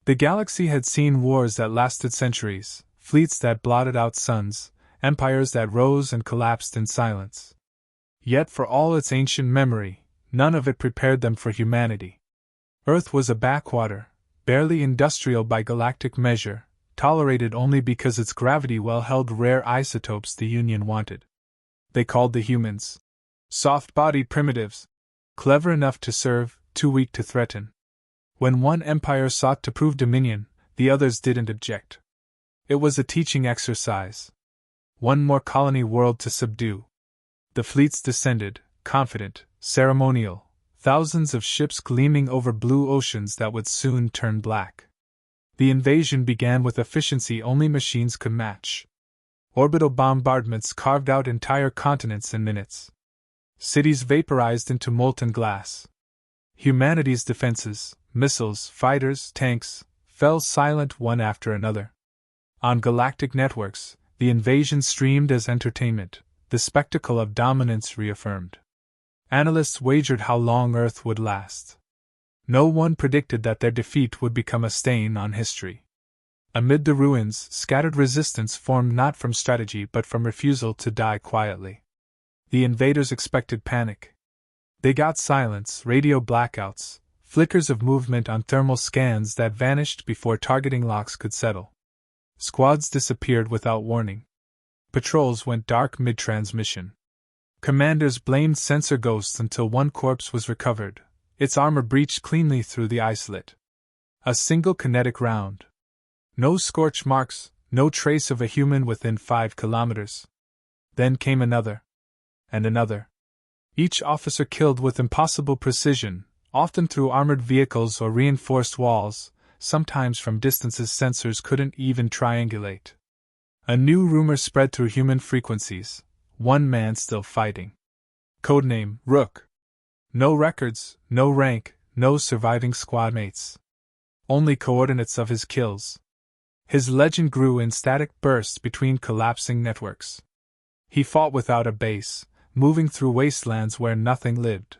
The galaxy had seen wars that lasted centuries, fleets that blotted out suns, empires that rose and collapsed in silence. Yet for all its ancient memory, none of it prepared them for humanity. Earth was a backwater, barely industrial by galactic measure, tolerated only because its gravity well held rare isotopes the Union wanted. They called the humans soft-bodied primitives, clever enough to serve, too weak to threaten. When one empire sought to prove dominion, the others didn't object. It was a teaching exercise. One more colony world to subdue. The fleets descended, confident, ceremonial, thousands of ships gleaming over blue oceans that would soon turn black. The invasion began with efficiency only machines could match. Orbital bombardments carved out entire continents in minutes. Cities vaporized into molten glass. Humanity's defenses, missiles, fighters, tanks, fell silent one after another. On galactic networks, the invasion streamed as entertainment, the spectacle of dominance reaffirmed. Analysts wagered how long Earth would last. No one predicted that their defeat would become a stain on history. Amid the ruins, scattered resistance formed not from strategy but from refusal to die quietly. The invaders expected panic. They got silence, radio blackouts, flickers of movement on thermal scans that vanished before targeting locks could settle. Squads disappeared without warning. Patrols went dark mid-transmission. Commanders blamed sensor ghosts until one corpse was recovered, its armor breached cleanly through the ice-slit. A single kinetic round. No scorch marks, no trace of a human within 5 kilometers. Then came another. And another. Each officer killed with impossible precision, often through armored vehicles or reinforced walls, sometimes from distances sensors couldn't even triangulate. A new rumor spread through human frequencies. One man still fighting. Codename, Rook. No records, no rank, no surviving squad mates. Only coordinates of his kills. His legend grew in static bursts between collapsing networks. He fought without a base, moving through wastelands where nothing lived.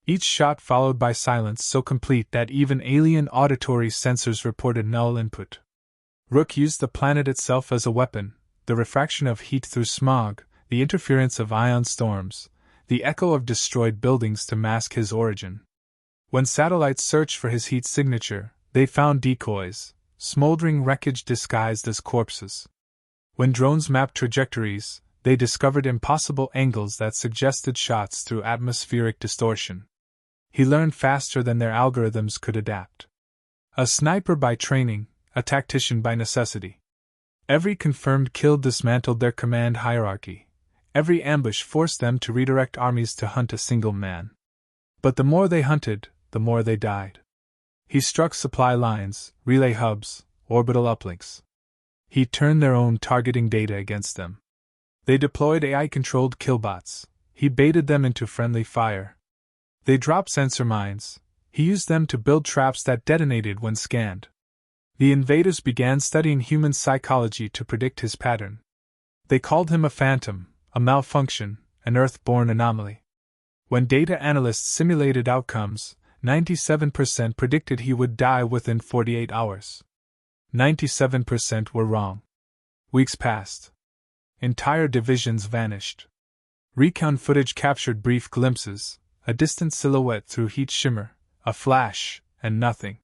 Each shot followed by silence so complete that even alien auditory sensors reported null input. Rook used the planet itself as a weapon, the refraction of heat through smog, the interference of ion storms, the echo of destroyed buildings to mask his origin. When satellites searched for his heat signature, they found decoys, smoldering wreckage disguised as corpses. When drones mapped trajectories, they discovered impossible angles that suggested shots through atmospheric distortion. He learned faster than their algorithms could adapt. A sniper by training, a tactician by necessity. Every confirmed kill dismantled their command hierarchy. Every ambush forced them to redirect armies to hunt a single man. But the more they hunted, the more they died. He struck supply lines, relay hubs, orbital uplinks. He turned their own targeting data against them. They deployed AI-controlled killbots. He baited them into friendly fire. They dropped sensor mines. He used them to build traps that detonated when scanned. The invaders began studying human psychology to predict his pattern. They called him a phantom, a malfunction, an Earth-born anomaly. When data analysts simulated outcomes, 97% predicted he would die within 48 hours. 97% were wrong. Weeks passed. Entire divisions vanished. Recon footage captured brief glimpses, a distant silhouette through heat shimmer, a flash, and nothing.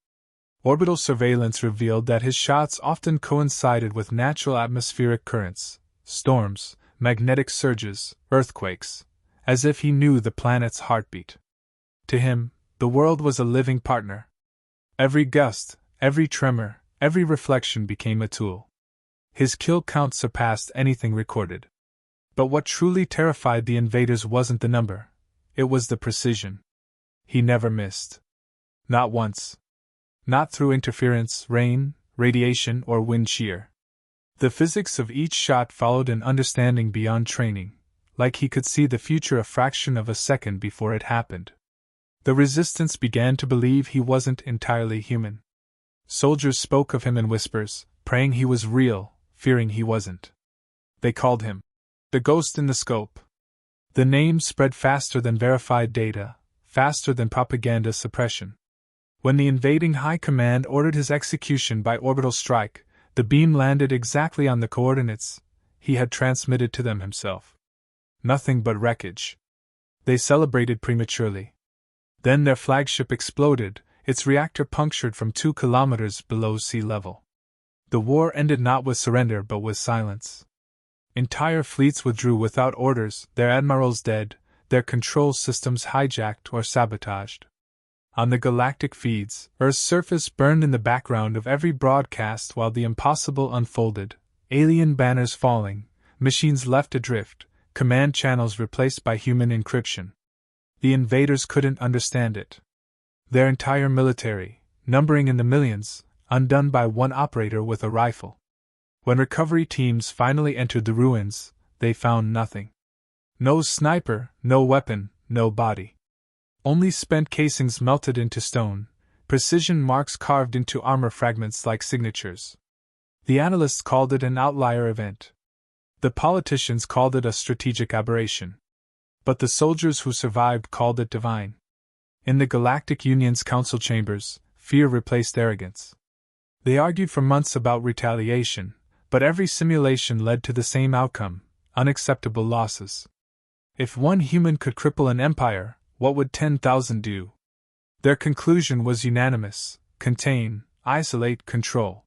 Orbital surveillance revealed that his shots often coincided with natural atmospheric currents, storms, magnetic surges, earthquakes, as if he knew the planet's heartbeat. To him, the world was a living partner. Every gust, every tremor, every reflection became a tool. His kill count surpassed anything recorded. But what truly terrified the invaders wasn't the number, it was the precision. He never missed. Not once. Not through interference, rain, radiation, or wind shear. The physics of each shot followed an understanding beyond training, like he could see the future a fraction of a second before it happened. The resistance began to believe he wasn't entirely human. Soldiers spoke of him in whispers, praying he was real, fearing he wasn't. They called him the ghost in the scope. The name spread faster than verified data, faster than propaganda suppression. When the invading High Command ordered his execution by orbital strike, the beam landed exactly on the coordinates he had transmitted to them himself. Nothing but wreckage. They celebrated prematurely. Then their flagship exploded, its reactor punctured from 2 kilometers below sea level. The war ended not with surrender but with silence. Entire fleets withdrew without orders, their admirals dead, their control systems hijacked or sabotaged. On the galactic feeds, Earth's surface burned in the background of every broadcast while the impossible unfolded, alien banners falling, machines left adrift, command channels replaced by human encryption. The invaders couldn't understand it. Their entire military, numbering in the millions, undone by one operator with a rifle. When recovery teams finally entered the ruins, they found nothing. No sniper, no weapon, no body. Only spent casings melted into stone, precision marks carved into armor fragments like signatures. The analysts called it an outlier event. The politicians called it a strategic aberration. But the soldiers who survived called it divine. In the Galactic Union's council chambers, fear replaced arrogance. They argued for months about retaliation, but every simulation led to the same outcome: unacceptable losses. If one human could cripple an empire, what would 10,000 do? Their conclusion was unanimous: contain, isolate, control.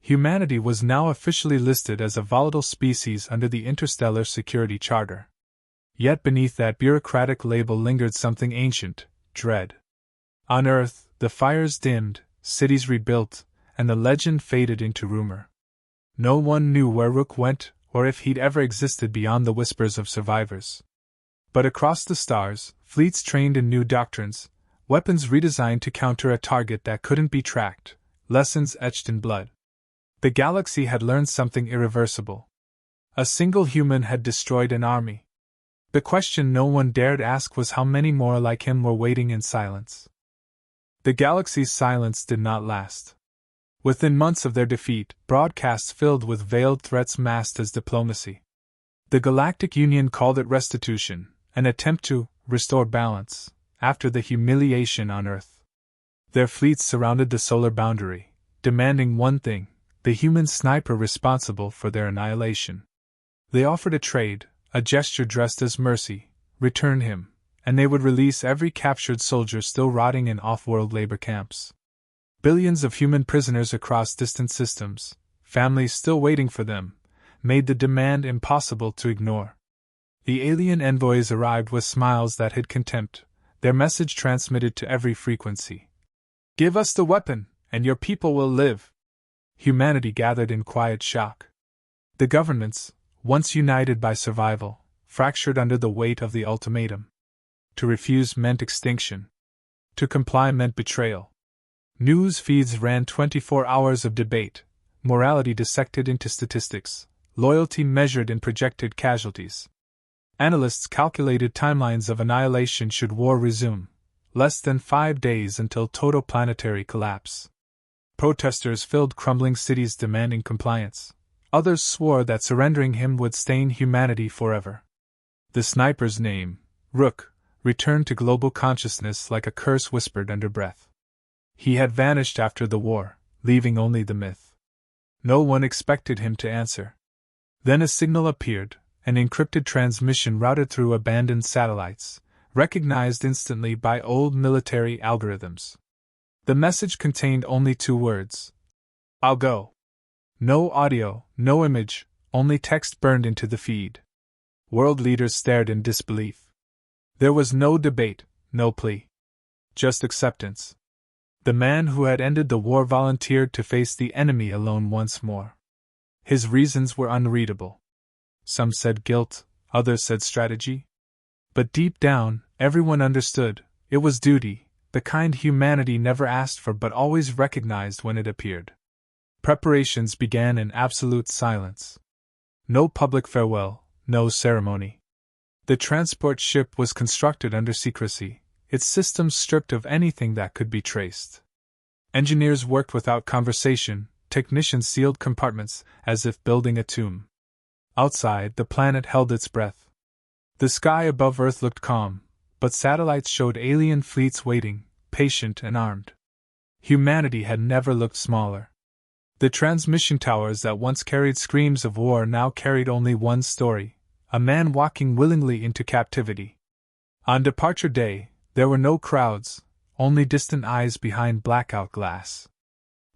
Humanity was now officially listed as a volatile species under the Interstellar Security Charter. Yet beneath that bureaucratic label lingered something ancient, dread. On Earth, the fires dimmed, cities rebuilt, and the legend faded into rumor. No one knew where Rook went, or if he'd ever existed beyond the whispers of survivors. But across the stars, fleets trained in new doctrines, weapons redesigned to counter a target that couldn't be tracked, lessons etched in blood. The galaxy had learned something irreversible. A single human had destroyed an army. The question no one dared ask was how many more like him were waiting in silence. The galaxy's silence did not last. Within months of their defeat, broadcasts filled with veiled threats masked as diplomacy. The Galactic Union called it restitution, an attempt to restore balance after the humiliation on Earth. Their fleets surrounded the solar boundary, demanding one thing: the human sniper responsible for their annihilation. They offered a trade, a gesture dressed as mercy: return him, and they would release every captured soldier still rotting in off-world labor camps. Billions of human prisoners across distant systems, families still waiting for them, made the demand impossible to ignore. The alien envoys arrived with smiles that hid contempt, their message transmitted to every frequency: "Give us the weapon, and your people will live." Humanity gathered in quiet shock. The governments, once united by survival, fractured under the weight of the ultimatum. To refuse meant extinction. To comply meant betrayal. News feeds ran 24 hours of debate, morality dissected into statistics, loyalty measured in projected casualties. Analysts calculated timelines of annihilation should war resume: less than 5 days until total planetary collapse. Protesters filled crumbling cities demanding compliance. Others swore that surrendering him would stain humanity forever. The sniper's name, Rook, returned to global consciousness like a curse whispered under breath. He had vanished after the war, leaving only the myth. No one expected him to answer. Then a signal appeared, an encrypted transmission routed through abandoned satellites, recognized instantly by old military algorithms. The message contained only 2 words: "I'll go." No audio, no image, only text burned into the feed. World leaders stared in disbelief. There was no debate, no plea. Just acceptance. The man who had ended the war volunteered to face the enemy alone once more. His reasons were unreadable. Some said guilt, others said strategy. But deep down, everyone understood: it was duty, the kind humanity never asked for but always recognized when it appeared. Preparations began in absolute silence. No public farewell, no ceremony. The transport ship was constructed under secrecy, its systems stripped of anything that could be traced. Engineers worked without conversation, technicians sealed compartments, as if building a tomb. Outside, the planet held its breath. The sky above Earth looked calm, but satellites showed alien fleets waiting, patient and armed. Humanity had never looked smaller. The transmission towers that once carried screams of war now carried only one story: a man walking willingly into captivity. On departure day, there were no crowds, only distant eyes behind blackout glass.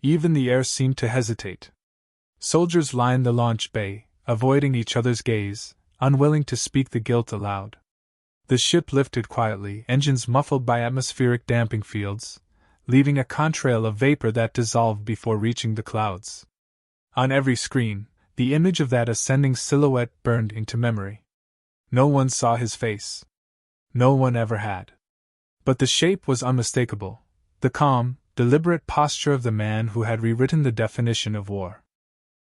Even the air seemed to hesitate. Soldiers lined the launch bay, avoiding each other's gaze, unwilling to speak the guilt aloud. The ship lifted quietly, engines muffled by atmospheric damping fields, leaving a contrail of vapor that dissolved before reaching the clouds. On every screen, the image of that ascending silhouette burned into memory. No one saw his face. No one ever had. But the shape was unmistakable, the calm, deliberate posture of the man who had rewritten the definition of war.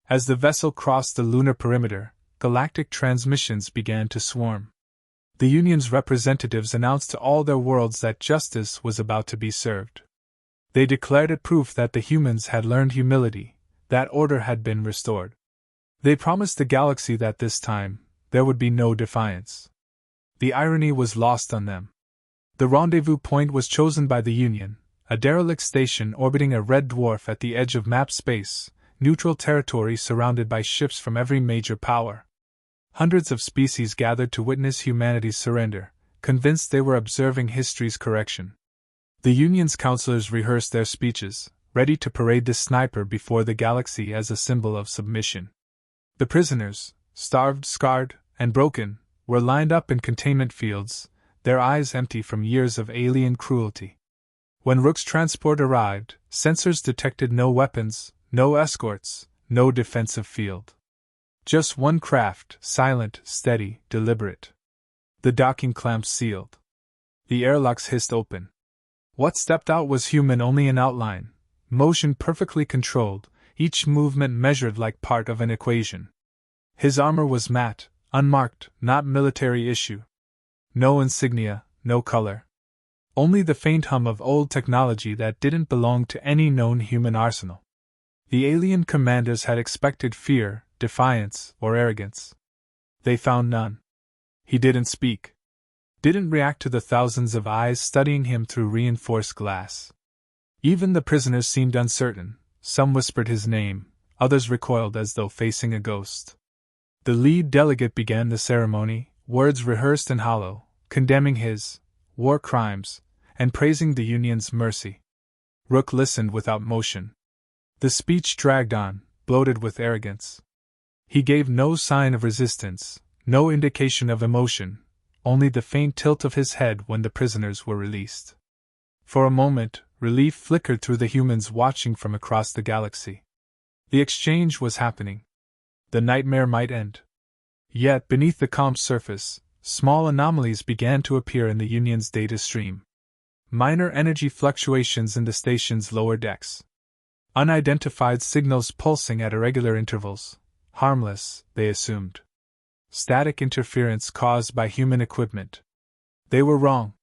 As the vessel crossed the lunar perimeter, galactic transmissions began to swarm. The Union's representatives announced to all their worlds that justice was about to be served. They declared it proof that the humans had learned humility, that order had been restored. They promised the galaxy that this time, there would be no defiance. The irony was lost on them. The rendezvous point was chosen by the Union, a derelict station orbiting a red dwarf at the edge of map space, neutral territory surrounded by ships from every major power. Hundreds of species gathered to witness humanity's surrender, convinced they were observing history's correction. The Union's counselors rehearsed their speeches, ready to parade the sniper before the galaxy as a symbol of submission. The prisoners, starved, scarred, and broken, were lined up in containment fields, their eyes empty from years of alien cruelty. When Rook's transport arrived, sensors detected no weapons, no escorts, no defensive field. Just one craft, silent, steady, deliberate. The docking clamps sealed. The airlocks hissed open. What stepped out was human only in outline, motion perfectly controlled, each movement measured like part of an equation. His armor was matte, unmarked, not military issue. No insignia, no color. Only the faint hum of old technology that didn't belong to any known human arsenal. The alien commanders had expected fear, defiance, or arrogance. They found none. He didn't speak. Didn't react to the thousands of eyes studying him through reinforced glass. Even the prisoners seemed uncertain, some whispered his name, others recoiled as though facing a ghost. The lead delegate began the ceremony, words rehearsed and hollow, condemning his war crimes, and praising the Union's mercy. Rook listened without motion. The speech dragged on, bloated with arrogance. He gave no sign of resistance, no indication of emotion, only the faint tilt of his head when the prisoners were released. For a moment, relief flickered through the humans watching from across the galaxy. The exchange was happening. The nightmare might end. Yet, beneath the calm surface, small anomalies began to appear in the Union's data stream. Minor energy fluctuations in the station's lower decks. Unidentified signals pulsing at irregular intervals. Harmless, they assumed. Static interference caused by human equipment. They were wrong.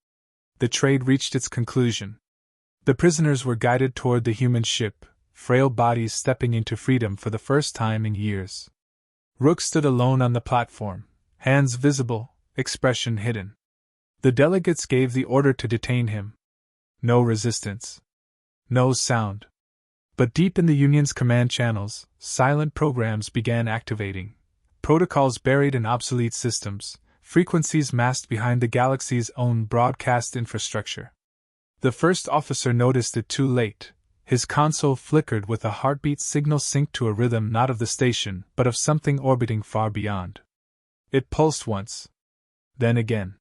The trade reached its conclusion. The prisoners were guided toward the human ship, frail bodies stepping into freedom for the first time in years. Rook stood alone on the platform, hands visible, expression hidden. The delegates gave the order to detain him. No resistance. No sound. But deep in the Union's command channels, silent programs began activating. Protocols buried in obsolete systems, frequencies masked behind the galaxy's own broadcast infrastructure. The first officer noticed it too late. His console flickered with a heartbeat signal synced to a rhythm not of the station, but of something orbiting far beyond. It pulsed once. Then again.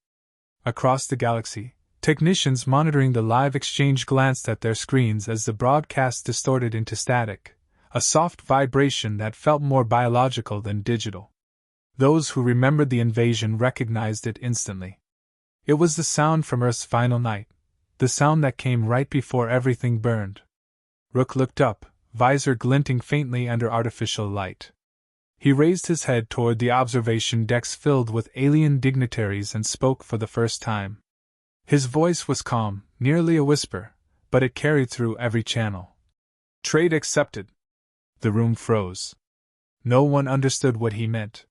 Across the galaxy, technicians monitoring the live exchange glanced at their screens as the broadcast distorted into static, a soft vibration that felt more biological than digital. Those who remembered the invasion recognized it instantly. It was the sound from Earth's final night, the sound that came right before everything burned. Rook looked up, visor glinting faintly under artificial light. He raised his head toward the observation decks filled with alien dignitaries and spoke for the first time. His voice was calm, nearly a whisper, but it carried through every channel. Trade accepted. The room froze. No one understood what he meant.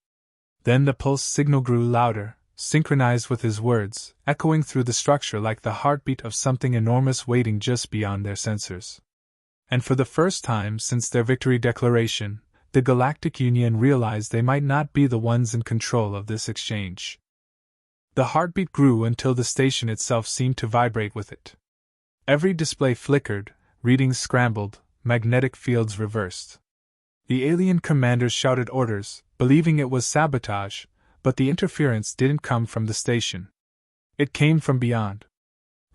Then the pulse signal grew louder, synchronized with his words, echoing through the structure like the heartbeat of something enormous waiting just beyond their sensors. And for the first time since their victory declaration, the Galactic Union realized they might not be the ones in control of this exchange. The heartbeat grew until the station itself seemed to vibrate with it. Every display flickered, readings scrambled, magnetic fields reversed. The alien commanders shouted orders, believing it was sabotage, but the interference didn't come from the station. It came from beyond.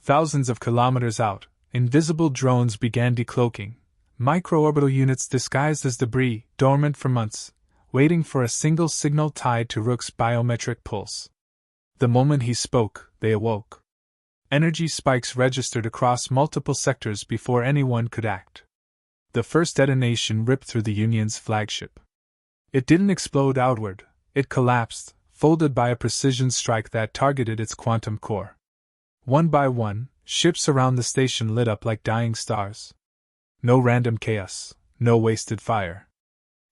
Thousands of kilometers out, invisible drones began decloaking, microorbital units disguised as debris, dormant for months, waiting for a single signal tied to Rook's biometric pulse. The moment he spoke, they awoke. Energy spikes registered across multiple sectors before anyone could act. The first detonation ripped through the Union's flagship. It didn't explode outward, it collapsed, folded by a precision strike that targeted its quantum core. One by one, ships around the station lit up like dying stars. No random chaos, no wasted fire.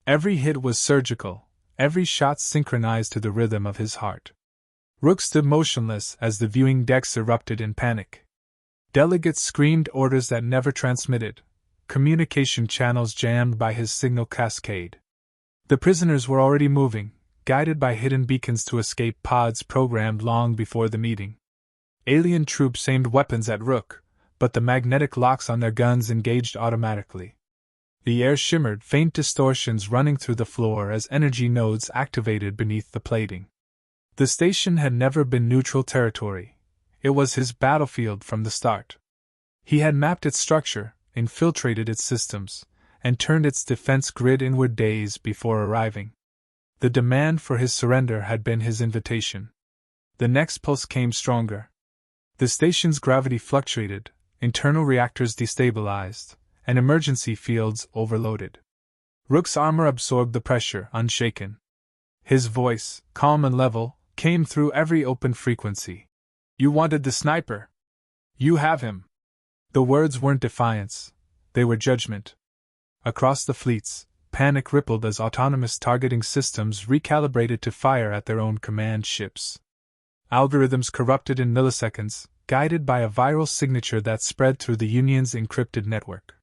Every hit was surgical, every shot synchronized to the rhythm of his heart. Rook stood motionless as the viewing decks erupted in panic. Delegates screamed orders that never transmitted, communication channels jammed by his signal cascade. The prisoners were already moving, guided by hidden beacons to escape pods programmed long before the meeting. Alien troops aimed weapons at Rook, but the magnetic locks on their guns engaged automatically. The air shimmered, faint distortions running through the floor as energy nodes activated beneath the plating. The station had never been neutral territory. It was his battlefield from the start. He had mapped its structure, infiltrated its systems, and turned its defense grid inward days before arriving. The demand for his surrender had been his invitation. The next pulse came stronger. The station's gravity fluctuated, internal reactors destabilized, and emergency fields overloaded. Rook's armor absorbed the pressure, unshaken. His voice, calm and level, came through every open frequency. "You wanted the sniper. You have him." The words weren't defiance, they were judgment. Across the fleets, panic rippled as autonomous targeting systems recalibrated to fire at their own command ships. Algorithms corrupted in milliseconds, guided by a viral signature that spread through the Union's encrypted network.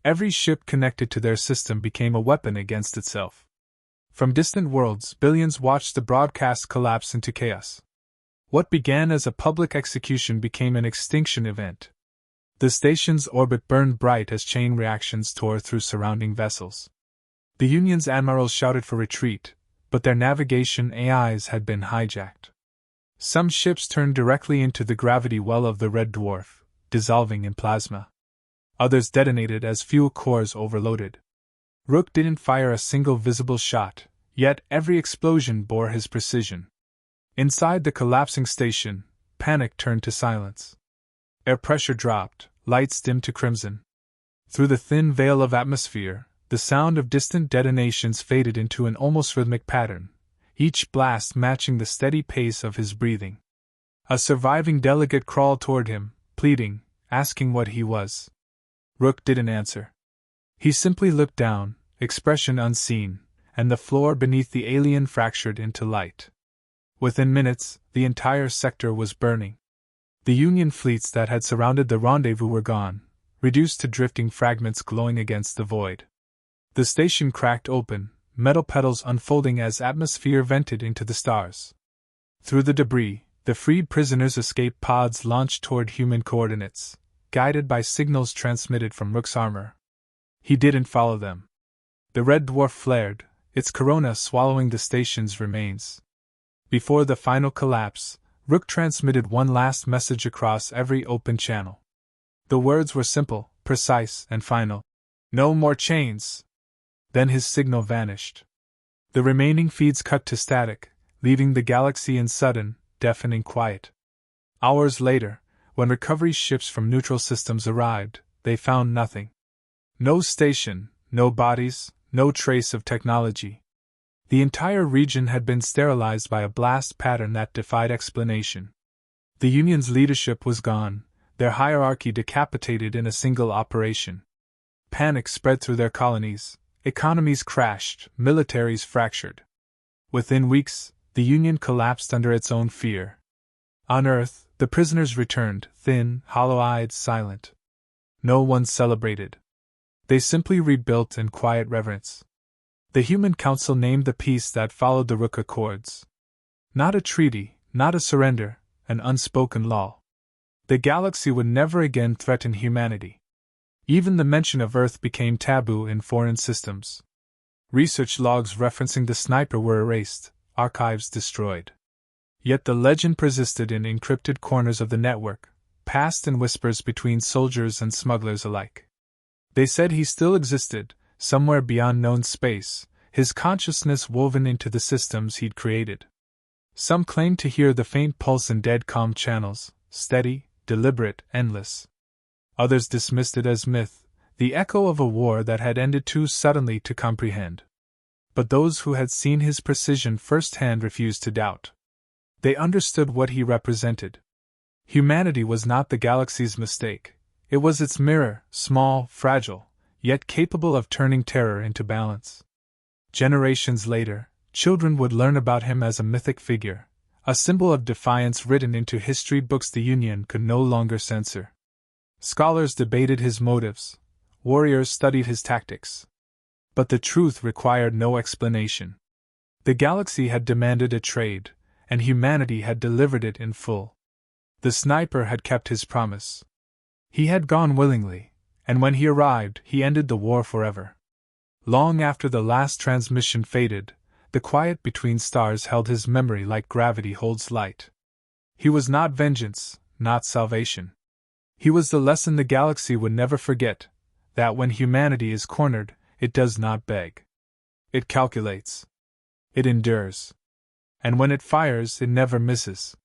Every ship connected to their system became a weapon against itself. From distant worlds, billions watched the broadcast collapse into chaos. What began as a public execution became an extinction event. The station's orbit burned bright as chain reactions tore through surrounding vessels. The Union's admirals shouted for retreat, but their navigation AIs had been hijacked. Some ships turned directly into the gravity well of the Red Dwarf, dissolving in plasma. Others detonated as fuel cores overloaded. Rook didn't fire a single visible shot, yet every explosion bore his precision. Inside the collapsing station, panic turned to silence. Air pressure dropped, lights dimmed to crimson. Through the thin veil of atmosphere, the sound of distant detonations faded into an almost rhythmic pattern, each blast matching the steady pace of his breathing. A surviving delegate crawled toward him, pleading, asking what he was. Rook didn't answer. He simply looked down, expression unseen, and the floor beneath the alien fractured into light. Within minutes, the entire sector was burning. The Union fleets that had surrounded the rendezvous were gone, reduced to drifting fragments glowing against the void. The station cracked open, metal petals unfolding as atmosphere vented into the stars. Through the debris, the freed prisoners' escape pods launched toward human coordinates, guided by signals transmitted from Rook's armor. He didn't follow them. The Red Dwarf flared, its corona swallowing the station's remains. Before the final collapse, Rook transmitted one last message across every open channel. The words were simple, precise, and final. "No more chains." Then his signal vanished. The remaining feeds cut to static, leaving the galaxy in sudden, deafening quiet. Hours later, when recovery ships from neutral systems arrived, they found nothing. No station, no bodies, no trace of technology. The entire region had been sterilized by a blast pattern that defied explanation. The Union's leadership was gone, their hierarchy decapitated in a single operation. Panic spread through their colonies, economies crashed, militaries fractured. Within weeks, the Union collapsed under its own fear. On Earth, the prisoners returned, thin, hollow-eyed, silent. No one celebrated. They simply rebuilt in quiet reverence. The Human Council named the peace that followed the Rook Accords. Not a treaty, not a surrender, an unspoken law. The galaxy would never again threaten humanity. Even the mention of Earth became taboo in foreign systems. Research logs referencing the sniper were erased, archives destroyed. Yet the legend persisted in encrypted corners of the network, passed in whispers between soldiers and smugglers alike. They said he still existed, somewhere beyond known space, his consciousness woven into the systems he'd created. Some claimed to hear the faint pulse in dead calm channels, steady, deliberate, endless. Others dismissed it as myth, the echo of a war that had ended too suddenly to comprehend. But those who had seen his precision firsthand refused to doubt. They understood what he represented. Humanity was not the galaxy's mistake. It was its mirror, small, fragile, yet capable of turning terror into balance. Generations later, children would learn about him as a mythic figure, a symbol of defiance written into history books the Union could no longer censor. Scholars debated his motives, warriors studied his tactics. But the truth required no explanation. The galaxy had demanded a trade, and humanity had delivered it in full. The sniper had kept his promise. He had gone willingly, and when he arrived, he ended the war forever. Long after the last transmission faded, the quiet between stars held his memory like gravity holds light. He was not vengeance, not salvation. He was the lesson the galaxy would never forget, that when humanity is cornered, it does not beg. It calculates. It endures. And when it fires, it never misses.